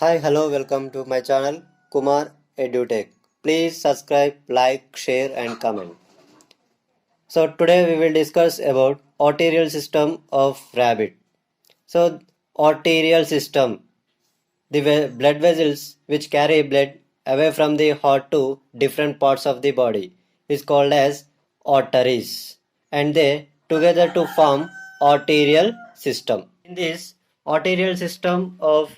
Hi, hello, welcome to my channel Kumar EduTech. Please subscribe, like, share, and comment. So today we will discuss about arterial system of rabbit. So arterial system, the blood vessels which carry blood away from the heart to different parts of the body is called as arteries, and they together to form arterial system. In this arterial system of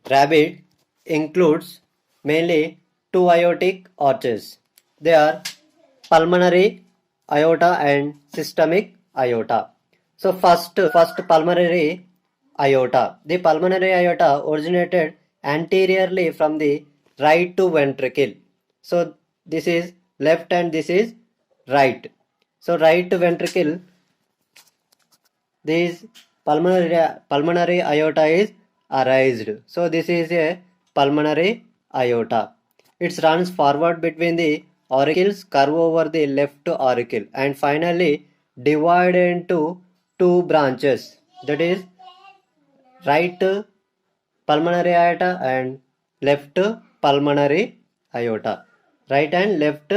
rabbit includes mainly two aortic arches. They are pulmonary aorta and systemic aorta. So first pulmonary aorta. The pulmonary aorta originated anteriorly from the right to ventricle. So this is left and this is right. So right ventricle, this pulmonary aorta is arised. So this is a pulmonary aorta. It runs forward between the auricles, curve over the left auricle, and finally divide into two branches. That is right pulmonary aorta and left pulmonary aorta. Right and left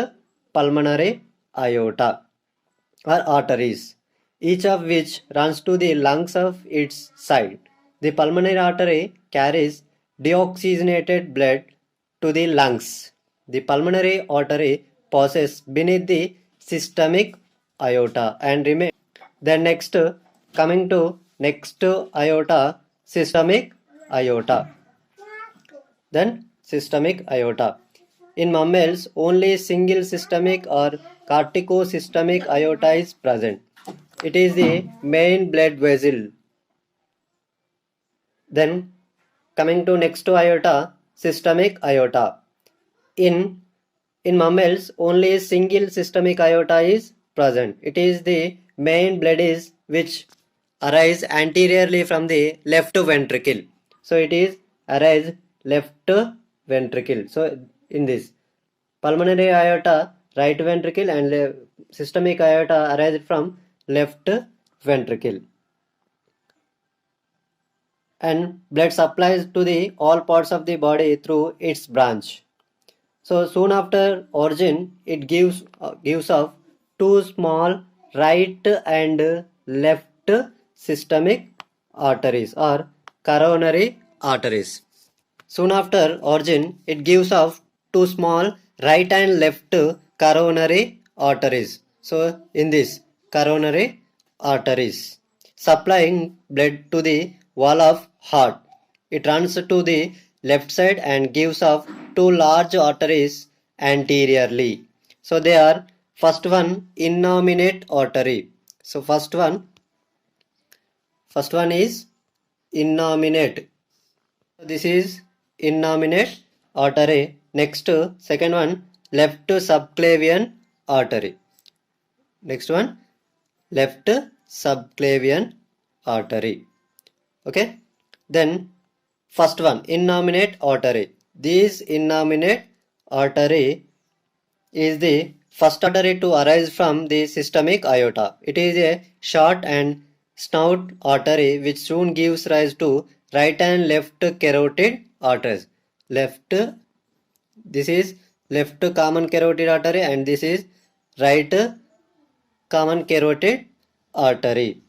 pulmonary aorta or arteries, each of which runs to the lungs of its side. The pulmonary artery carries deoxygenated blood to the lungs. The pulmonary artery passes beneath the systemic aorta and remains. Then next, coming to next aorta, systemic aorta. Then systemic aorta. In mammals, only single systemic or corticosystemic aorta is present. It is the main blood vessel. Then coming to next to aorta, systemic aorta. In mammals, only single systemic aorta is present. It is the main blood is which arise anteriorly from the left ventricle. So it is arise left ventricle. So in this pulmonary aorta, right ventricle, and systemic aorta arise from left ventricle. And blood supplies to the all parts of the body through its branch. So soon after origin, it gives off two small right and left systemic arteries or coronary arteries. Soon after origin, it gives off two small right and left coronary arteries. So in this coronary arteries supplying blood to the wall of heart. It runs to the left side and gives off two large arteries anteriorly. So they are first one innominate artery. So first one is innominate. This is innominate artery. Next second one left subclavian artery. Next one left subclavian artery. Okay. Then first one innominate artery. This innominate artery is the first artery to arise from the systemic aorta. It is a short and snout artery which soon gives rise to right and left carotid arteries. This is left common carotid artery and this is right common carotid artery.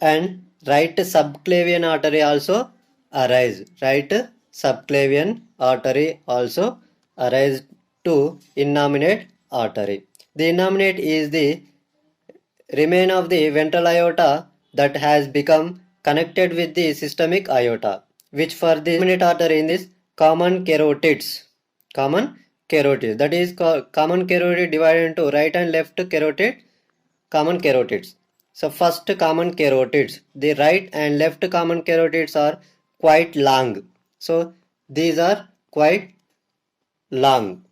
And right subclavian artery also arise. Right subclavian artery also arise to innominate artery. The innominate is the remain of the ventral aorta that has become connected with the systemic aorta, which for the innominate artery in this common carotids. That is common carotid divided into right and left carotid common carotids. So first common carotids, the right and left common carotids are quite long. So these are quite long.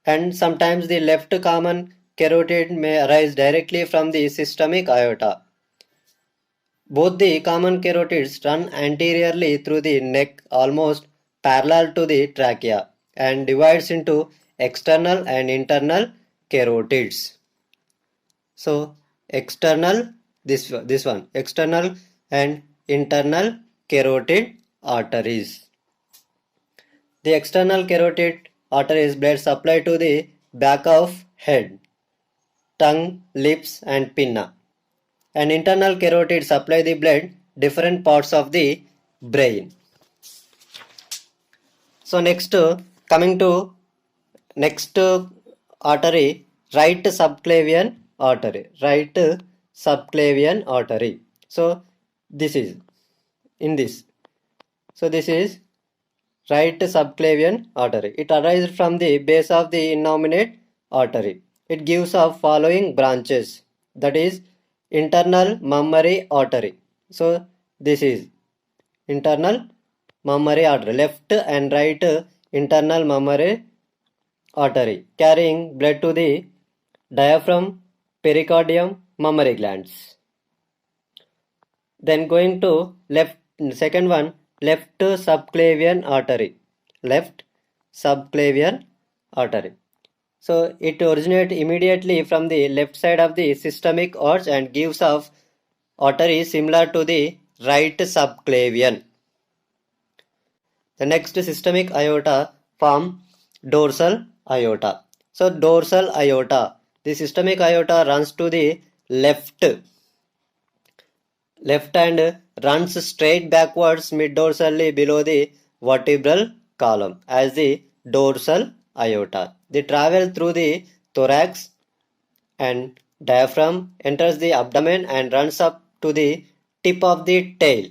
And sometimes the left common carotid may arise directly from the systemic aorta. Both the common carotids run anteriorly through the neck almost parallel to the trachea and divides into external and internal carotids. So external this one external and internal carotid arteries. The external carotid arteries blood supply to the back of head, tongue, lips and pinna. And internal carotid supply the blood different parts of the brain. So next coming to next artery, right subclavian artery. Right subclavian artery. So this is in this. So this is right subclavian artery. It arises from the base of the innominate artery. It gives off following branches. That is internal mammary artery. So this is internal mammary artery, left and right internal mammary artery, carrying blood to the diaphragm, pericardium, mammary glands. Then going to left, second one, left subclavian artery. Left subclavian artery. So it originates immediately from the left side of the systemic arch and gives off artery similar to the right subclavian. The next systemic aorta form dorsal aorta. So dorsal aorta, the systemic aorta runs to the left and runs straight backwards mid-dorsally below the vertebral column as the dorsal aorta. They travel through the thorax and diaphragm, enters the abdomen and runs up to the tip of the tail.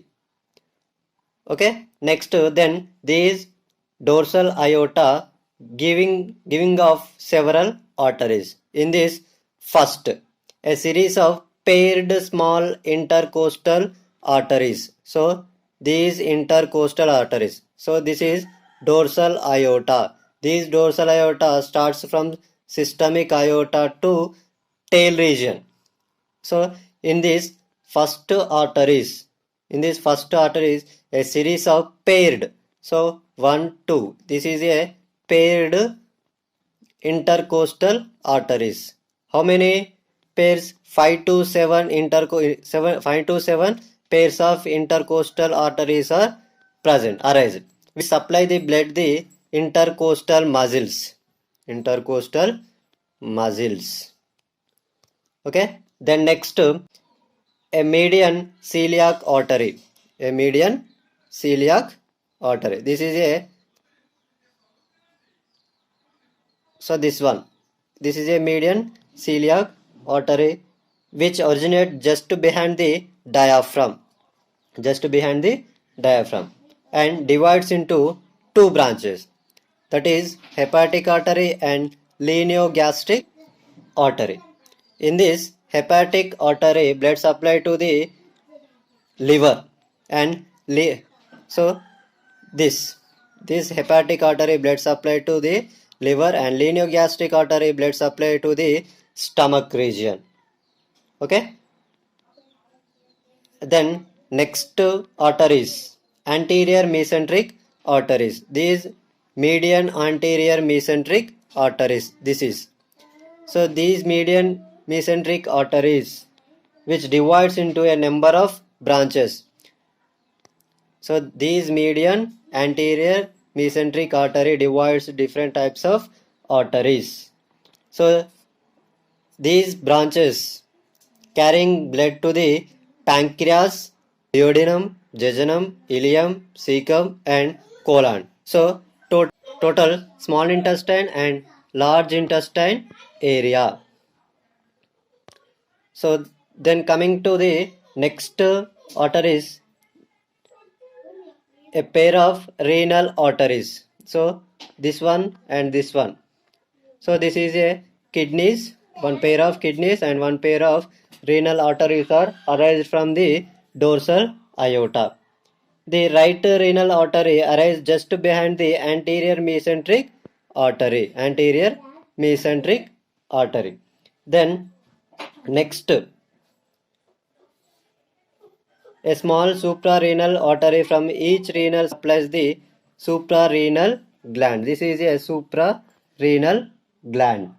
Okay, next then these dorsal aorta giving off several arteries. In this first, a series of paired small intercostal arteries. So these intercostal arteries. So this is dorsal aorta. These dorsal aorta starts from systemic aorta to tail region. So in this first arteries, a series of paired. So 1, 2. This is a paired intercostal arteries. How many pairs? 5 to 7 pairs of intercostal arteries are present, arise. We supply the blood the intercostal muscles. Okay. Then next, a median celiac artery. This is a this is a median celiac artery which originates just behind the diaphragm, and divides into two branches, that is hepatic artery and lineogastric artery. In this hepatic artery, blood supply to the liver and so this hepatic artery blood supply to the liver and lineogastric artery blood supply to the stomach region. Okay. Then next arteries, anterior mesenteric arteries. These median anterior mesenteric arteries. This is so these median mesenteric arteries which divides into a number of branches. So these median anterior mesenteric artery divides different types of arteries. So these branches carrying blood to the pancreas, duodenum, jejunum, ileum, cecum and colon. So total small intestine and large intestine area. So then coming to the next arteries, a pair of renal arteries. So this one and this one. So this is a kidneys, one pair of kidneys and one pair of renal arteries are arise from the dorsal aorta. The right renal artery arises just behind the anterior mesenteric artery. Then next, a small suprarenal artery from each renal supplies the suprarenal gland. This is a suprarenal gland.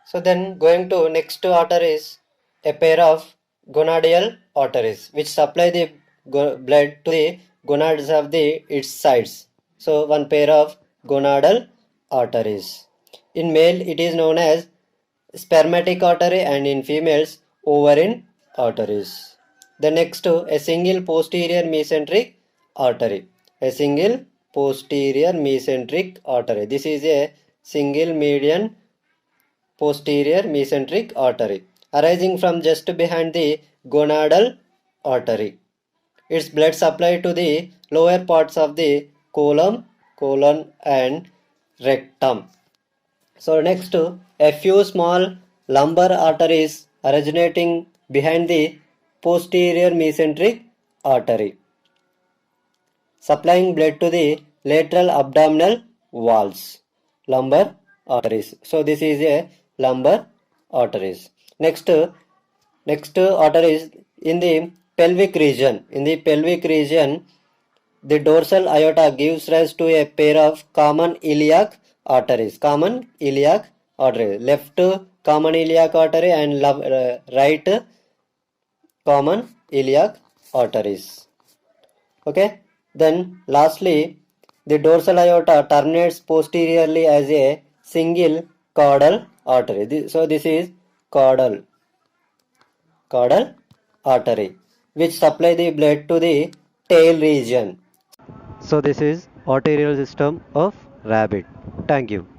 So then going to next arteries, a pair of gonadal arteries which supply the blood to the gonads of the its sides. So one pair of gonadal arteries. In male it is known as spermatic artery and in females ovarian arteries. The next a single posterior mesenteric artery. A single posterior mesenteric artery. This is a single median posterior mesenteric artery arising from just behind the gonadal artery. Its blood supply to the lower parts of the colon and rectum. So next a few small lumbar arteries originating behind the posterior mesenteric artery supplying blood to the lateral abdominal walls. Lumbar arteries. So this is a lumbar arteries. Next arteries in the pelvic region. In the pelvic region, the dorsal aorta gives rise to a pair of common iliac arteries. Common iliac artery. Left common iliac artery and right common iliac arteries. Okay. Then lastly, the dorsal aorta terminates posteriorly as a single caudal artery. So this is caudal artery which supply the blood to the tail region. So this is arterial system of rabbit. Thank you.